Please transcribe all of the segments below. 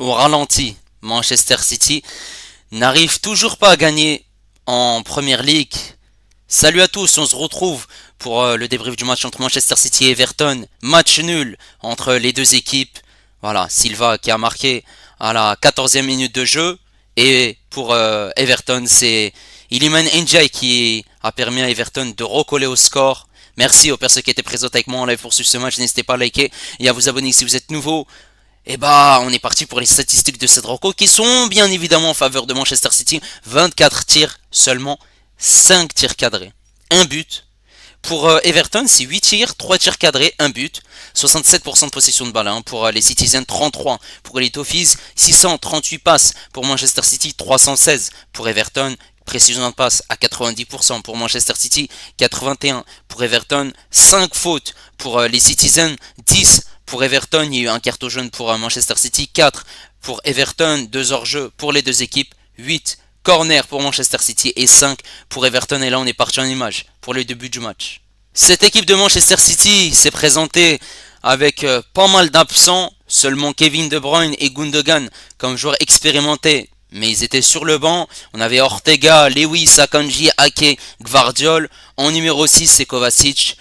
au ralenti. Manchester City n'arrive toujours pas à gagner en Première League. Salut à tous, on se retrouve pour le débrief du match entre Manchester City et Everton. Match nul entre les deux équipes. Voilà, Silva qui a marqué à la 14e minute de jeu. Et pour Everton, c'est Iliman Ndiaye qui a permis à Everton de recoller au score. Merci aux personnes qui étaient présentes avec moi en live pour suivre ce match. N'hésitez pas à liker et à vous abonner si vous êtes nouveau. Et bah, on est parti pour les statistiques de cette rencontre qui sont bien évidemment en faveur de Manchester City. 24 tirs seulement, 5 tirs cadrés, 1 but. Pour Everton, c'est 8 tirs, 3 tirs cadrés, 1 but. 67% de possession de balle pour les Citizens, 33 pour les Toffees, 638 passes pour Manchester City, 316 pour Everton. Précision de passe à 90% pour Manchester City, 81 pour Everton, 5 fautes pour les Citizens, 10 pour Everton, il y a eu un carton jaune pour Manchester City, 4 pour Everton, 2 hors-jeu pour les deux équipes, 8 corner pour Manchester City et 5 pour Everton. Et là on est parti en image pour le début du match. Cette équipe de Manchester City s'est présentée avec pas mal d'absents, seulement Kevin De Bruyne et Gundogan comme joueurs expérimentés. Mais ils étaient sur le banc. On avait Ortega, Lewis, Akanji, Ake, Gvardiol. En numéro 6, c'est Kovacic.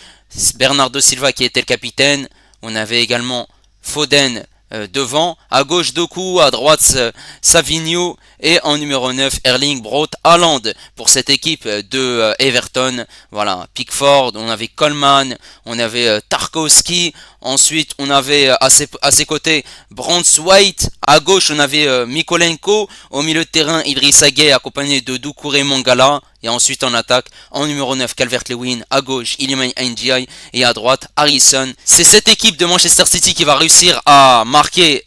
Bernardo Silva qui était le capitaine. On avait également Foden devant. À gauche, Doku. À droite, Savigno. Et en numéro 9, Erling Braut Haaland pour cette équipe de Everton. Voilà, Pickford. On avait Coleman. On avait Tarkowski. Ensuite, on avait à ses côtés White. À gauche, on avait Mikolenko. Au milieu de terrain, Idrissa Gueye accompagné de Doucouré Mangala. Et ensuite, en attaque, en numéro 9, Calvert-Lewin. À gauche, Iliman Ndiaye. Et à droite, Harrison. C'est cette équipe de Manchester City qui va réussir à marquer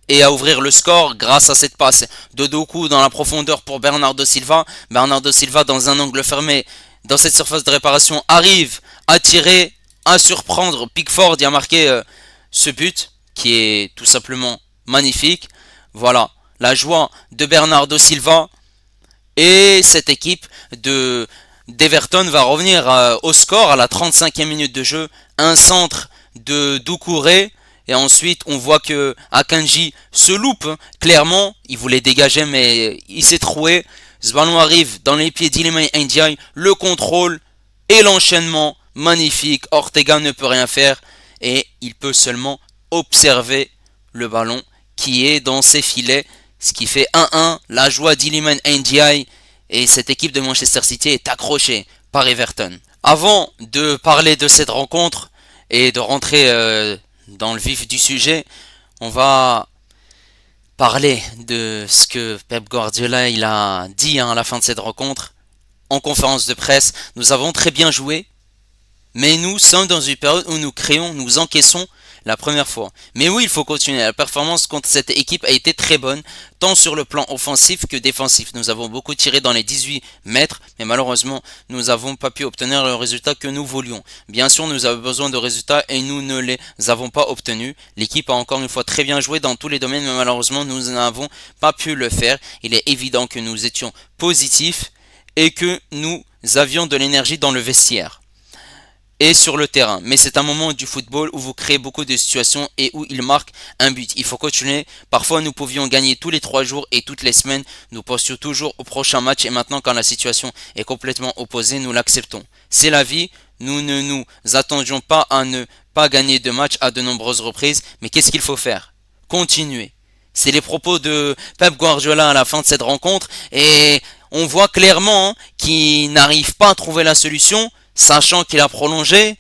et à ouvrir le score grâce à cette passe de Doku dans la profondeur pour Bernardo Silva. Bernardo Silva, dans un angle fermé, dans cette surface de réparation, arrive à tirer, à surprendre Pickford et à marquer ce but qui est tout simplement magnifique. Voilà, la joie de Bernardo Silva. Et cette équipe d'Everton va revenir au score à la 35e minute de jeu. Un centre de Doucouré. Et ensuite, on voit que Akanji se loupe. Clairement, il voulait dégager, mais il s'est troué. Ce ballon arrive dans les pieds d'Iliman Ndiaye. Le contrôle et l'enchaînement magnifique. Ortega ne peut rien faire. Et il peut seulement observer le ballon qui est dans ses filets. Ce qui fait 1-1. La joie d'Iliman Ndiaye. Et cette équipe de Manchester City est accrochée par Everton. Avant de parler de cette rencontre et de rentrer dans le vif du sujet, on va parler de ce que Pep Guardiola il a dit à la fin de cette rencontre en conférence de presse. Nous avons très bien joué, mais nous sommes dans une période où nous encaissons la première fois. Mais oui, il faut continuer. La performance contre cette équipe a été très bonne, tant sur le plan offensif que défensif. Nous avons beaucoup tiré dans les 18 mètres, mais malheureusement, nous n'avons pas pu obtenir le résultat que nous voulions. Bien sûr, nous avons besoin de résultats et nous ne les avons pas obtenus. L'équipe a encore une fois très bien joué dans tous les domaines, mais malheureusement, nous n'avons pas pu le faire. Il est évident que nous étions positifs et que nous avions de l'énergie dans le vestiaire et sur le terrain. Mais c'est un moment du football où vous créez beaucoup de situations et où il marque un but. Il faut continuer. Parfois, nous pouvions gagner tous les 3 jours et toutes les semaines. Nous pensions toujours au prochain match et maintenant, quand la situation est complètement opposée, nous l'acceptons. C'est la vie. Nous ne nous attendions pas à ne pas gagner de match à de nombreuses reprises. Mais qu'est-ce qu'il faut faire? Continuer. C'est les propos de Pep Guardiola à la fin de cette rencontre. Et on voit clairement qu'il n'arrive pas à trouver la solution. Sachant qu'il a prolongé,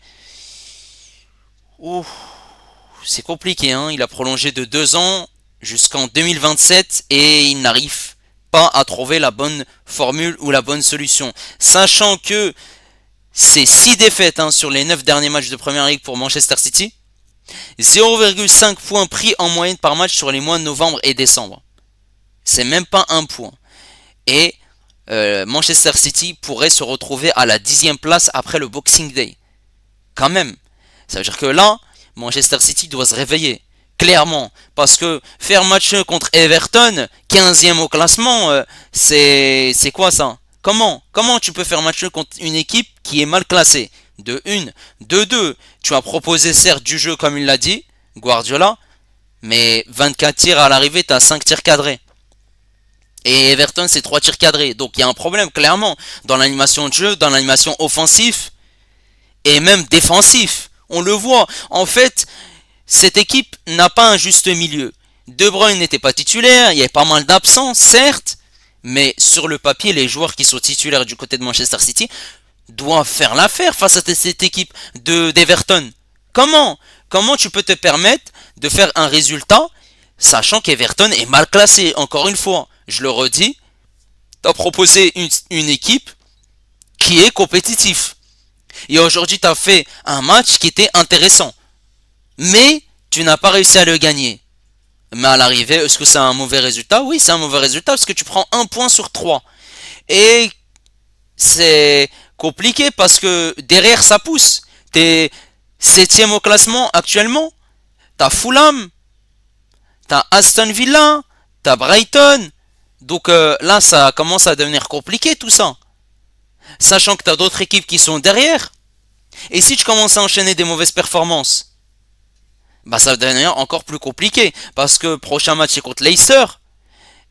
c'est compliqué, hein. Il a prolongé de 2 ans jusqu'en 2027 et il n'arrive pas à trouver la bonne formule ou la bonne solution. Sachant que c'est 6 défaites sur les 9 derniers matchs de Première Ligue pour Manchester City, 0,5 points pris en moyenne par match sur les mois de novembre et décembre. C'est même pas un point. Et Manchester City pourrait se retrouver à la 10e place après le Boxing Day. Quand même. Ça veut dire que là, Manchester City doit se réveiller. Clairement. Parce que faire match contre Everton, 15e au classement, c'est quoi ça? Comment tu peux faire match contre une équipe qui est mal classée? De 1, de 2. Tu as proposé certes du jeu comme il l'a dit, Guardiola, Mais 24 tirs à l'arrivée, t'as 5 tirs cadrés. Et Everton, c'est 3 tirs cadrés. Donc il y a un problème, clairement, dans l'animation de jeu, dans l'animation offensive et même défensif. On le voit. En fait, cette équipe n'a pas un juste milieu. De Bruyne n'était pas titulaire, il y avait pas mal d'absents, certes, mais sur le papier, les joueurs qui sont titulaires du côté de Manchester City doivent faire l'affaire face à cette équipe d'Everton. Comment tu peux te permettre de faire un résultat sachant qu'Everton est mal classé? Encore une fois, je le redis, tu as proposé une équipe qui est compétitive. Et aujourd'hui, tu as fait un match qui était intéressant. Mais tu n'as pas réussi à le gagner. Mais à l'arrivée, est-ce que c'est un mauvais résultat? Oui, c'est un mauvais résultat parce que tu prends un point sur 3. Et c'est compliqué parce que derrière, ça pousse. T'es septième au classement actuellement. T'as Fulham, t'as Aston Villa, t'as Brighton. Donc là, ça commence à devenir compliqué tout ça. Sachant que t'as d'autres équipes qui sont derrière. Et si tu commences à enchaîner des mauvaises performances, bah ça va devenir encore plus compliqué. Parce que prochain match c'est contre Leicester.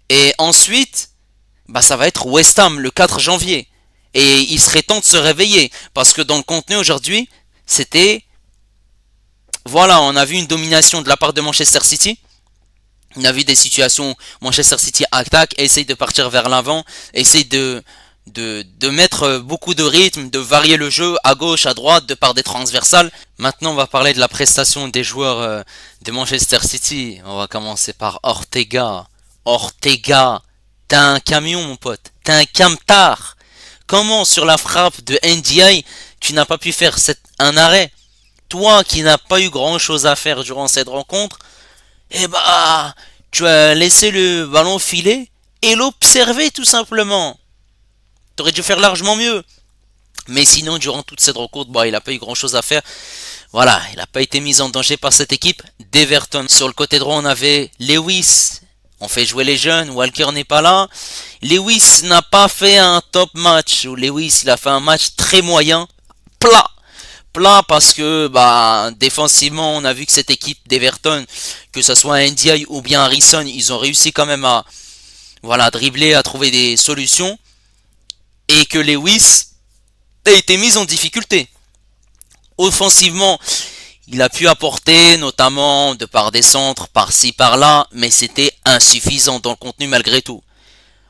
Et ensuite, bah ça va être West Ham le 4 janvier. Et il serait temps de se réveiller. Parce que dans le contenu aujourd'hui, c'était... Voilà, on a vu une domination de la part de Manchester City. On a vu des situations, Manchester City attaque, essaye de partir vers l'avant, essaye de mettre beaucoup de rythme, de varier le jeu à gauche, à droite, de par des transversales. Maintenant, on va parler de la prestation des joueurs de Manchester City. On va commencer par Ortega. Ortega, t'as un camion, mon pote. T'as un camtar. Comment, sur la frappe de NDI, tu n'as pas pu faire un arrêt? Toi qui n'as pas eu grand chose à faire durant cette rencontre, eh bah, tu as laissé le ballon filer et l'observer tout simplement. T'aurais dû faire largement mieux. Mais sinon, durant toute cette rencontre, bah, il n'a pas eu grand chose à faire. Voilà, il n'a pas été mis en danger par cette équipe d'Everton. Sur le côté droit, on avait Lewis. On fait jouer les jeunes, Walker n'est pas là. Lewis n'a pas fait un top match. Lewis, il a fait un match très moyen. Plat parce que bah défensivement on a vu que cette équipe d'Everton, que ce soit NDI ou bien Harrison, ils ont réussi quand même à dribbler, à trouver des solutions, et que Lewis a été mis en difficulté. Offensivement, il a pu apporter notamment de par des centres par-ci par-là, mais c'était insuffisant dans le contenu malgré tout.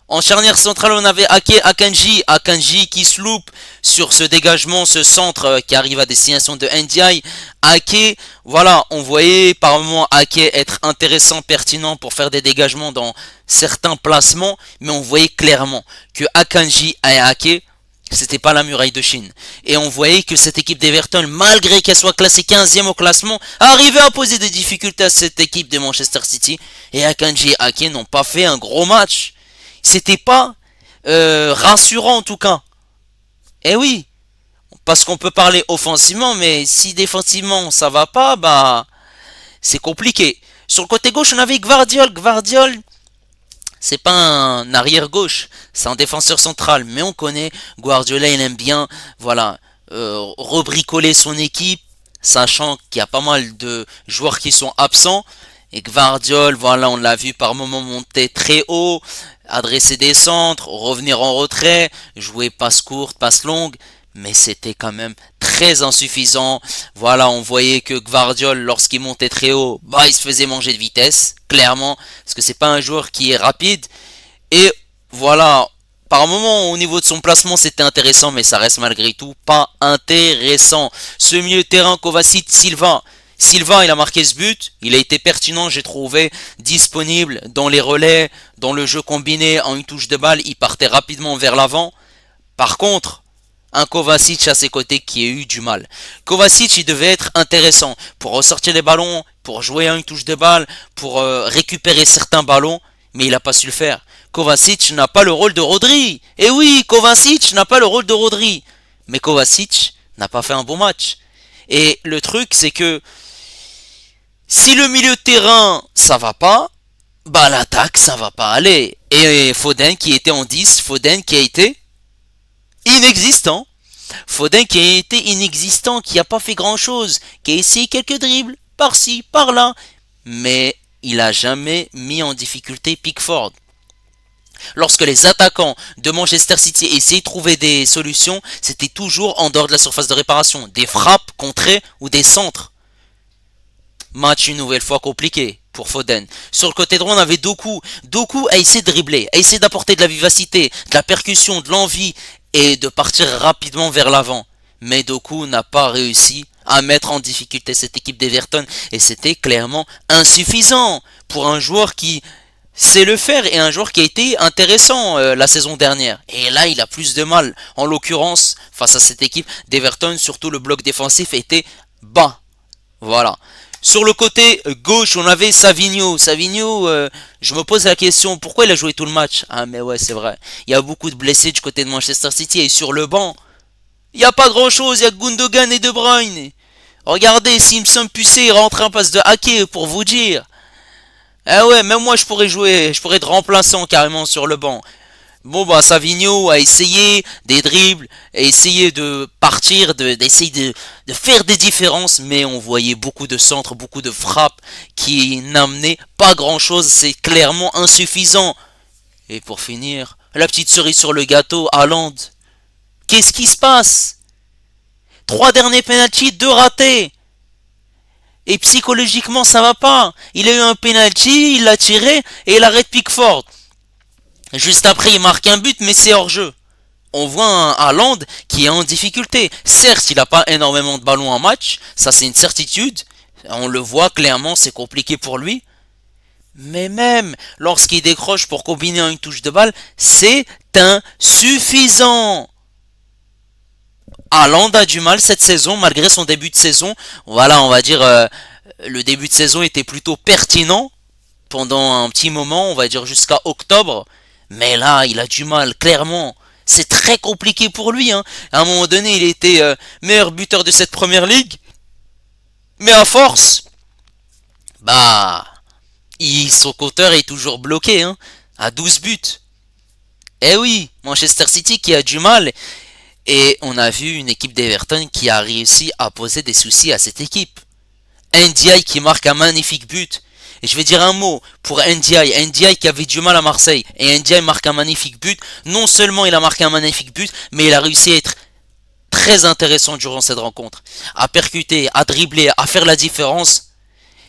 En charnière centrale, on avait Akanji qui se loupe sur ce dégagement, ce centre qui arrive à destination de NDI. Ake, voilà, on voyait par moments Ake être intéressant, pertinent pour faire des dégagements dans certains placements, mais on voyait clairement que Akanji et Ake, c'était pas la muraille de Chine. Et on voyait que cette équipe d'Everton, malgré qu'elle soit classée 15e au classement, arrivait à poser des difficultés à cette équipe de Manchester City. Et Akanji et Ake n'ont pas fait un gros match. C'était pas rassurant en tout cas. Eh oui, parce qu'on peut parler offensivement, mais si défensivement ça va pas, bah c'est compliqué. Sur le côté gauche, on avait Gvardiol. Gvardiol, c'est pas un arrière gauche, c'est un défenseur central, mais on connaît Guardiola, il aime bien, rebricoler son équipe, sachant qu'il y a pas mal de joueurs qui sont absents. Et Gvardiol, voilà, on l'a vu par moments monter très haut, adresser des centres, revenir en retrait, jouer passe courte, passe longue, mais c'était quand même très insuffisant. Voilà, on voyait que Gvardiol, lorsqu'il montait très haut, bah il se faisait manger de vitesse, clairement, parce que c'est pas un joueur qui est rapide. Et voilà, par moment au niveau de son placement c'était intéressant, mais ça reste malgré tout pas intéressant. Ce milieu de terrain, Kovacic, Silva, il a marqué ce but, il a été pertinent, j'ai trouvé, disponible dans les relais, dans le jeu combiné, en une touche de balle, il partait rapidement vers l'avant. Par contre, un Kovacic à ses côtés qui a eu du mal. Kovacic, il devait être intéressant pour ressortir les ballons, pour jouer à une touche de balle, pour récupérer certains ballons, mais il n'a pas su le faire. Kovacic n'a pas le rôle de Rodri. Et oui, Kovacic n'a pas le rôle de Rodri. Mais Kovacic n'a pas fait un bon match. Et le truc, c'est que si le milieu de terrain, ça va pas, bah l'attaque, ça va pas aller. Et Foden qui était en 10, Foden qui a été inexistant. Foden qui a été inexistant, qui a pas fait grand chose, qui a essayé quelques dribbles, par-ci, par-là. Mais il a jamais mis en difficulté Pickford. Lorsque les attaquants de Manchester City essayaient de trouver des solutions, c'était toujours en dehors de la surface de réparation, des frappes contrées ou des centres. Match une nouvelle fois compliqué pour Foden. Sur le côté droit, on avait Doku. Doku a essayé de dribbler, a essayé d'apporter de la vivacité, de la percussion, de l'envie et de partir rapidement vers l'avant. Mais Doku n'a pas réussi à mettre en difficulté cette équipe d'Everton et c'était clairement insuffisant pour un joueur qui sait le faire et un joueur qui a été intéressant la saison dernière. Et là, il a plus de mal. En l'occurrence, face à cette équipe d'Everton, surtout le bloc défensif était bas. Voilà. Sur le côté gauche, on avait Savinho. Savinho, je me pose la question, pourquoi il a joué tout le match? Ah mais ouais, c'est vrai. Il y a beaucoup de blessés du côté de Manchester City et sur le banc, il n'y a pas grand chose, il y a Gundogan et De Bruyne. Regardez, Simpson Pucé rentre un passe de hacker pour vous dire. Ah ouais, même moi je pourrais jouer, je pourrais être remplaçant carrément sur le banc. Bon bah Savinho a essayé des dribbles, a essayé de partir, d'essayer de faire des différences, mais on voyait beaucoup de centres, beaucoup de frappes qui n'amenaient pas grand chose, c'est clairement insuffisant. Et pour finir, la petite cerise sur le gâteau, Haaland. Qu'est-ce qui se passe? 3 derniers penalties, 2 ratés. Et psychologiquement ça va pas. Il a eu un penalty, il l'a tiré et il arrête Pickford. Juste après, il marque un but, mais c'est hors jeu. On voit un Haaland qui est en difficulté. Certes, il n'a pas énormément de ballons en match, ça c'est une certitude. On le voit clairement, c'est compliqué pour lui. Mais même lorsqu'il décroche pour combiner une touche de balle, c'est insuffisant. Haaland a du mal cette saison, malgré son début de saison. Voilà, on va dire, le début de saison était plutôt pertinent pendant un petit moment, on va dire jusqu'à octobre. Mais là, il a du mal, clairement. C'est très compliqué pour lui. Hein. À un moment donné, il était meilleur buteur de cette première ligue. Mais à force, bah, son compteur est toujours bloqué. Hein, à 12 buts. Eh oui, Manchester City qui a du mal. Et on a vu une équipe d'Everton qui a réussi à poser des soucis à cette équipe. Ndiaye qui marque un magnifique but. Et je vais dire un mot pour Ndiaye. Ndiaye qui avait du mal à Marseille. Et Ndiaye marque un magnifique but. Non seulement il a marqué un magnifique but, mais il a réussi à être très intéressant durant cette rencontre. À percuter, à dribbler, à faire la différence.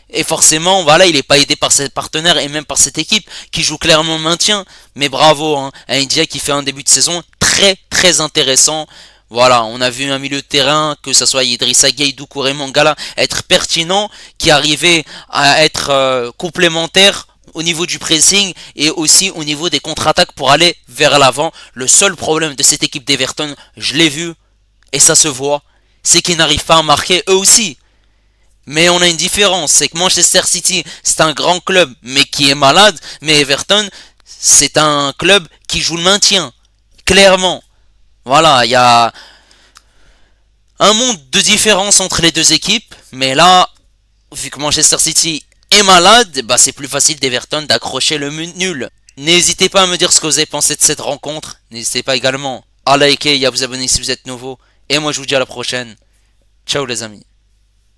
Et forcément, voilà, il n'est pas aidé par ses partenaires et même par cette équipe qui joue clairement le maintien. Mais bravo hein, à Ndiaye qui fait un début de saison très très intéressant. Voilà, on a vu un milieu de terrain, que ce soit Idrissa Gueye, Doucouré, Raymond Gala, être pertinent, qui arrivait à être complémentaire au niveau du pressing et aussi au niveau des contre-attaques pour aller vers l'avant. Le seul problème de cette équipe d'Everton, je l'ai vu, et ça se voit, c'est qu'ils n'arrivent pas à marquer eux aussi. Mais on a une différence, c'est que Manchester City, c'est un grand club, mais qui est malade, mais Everton, c'est un club qui joue le maintien, clairement. Voilà, il y a un monde de différence entre les deux équipes, mais là, vu que Manchester City est malade, bah c'est plus facile d'Everton d'accrocher le nul. N'hésitez pas à me dire ce que vous avez pensé de cette rencontre. N'hésitez pas également à liker et à vous abonner si vous êtes nouveau. Et moi je vous dis à la prochaine. Ciao les amis.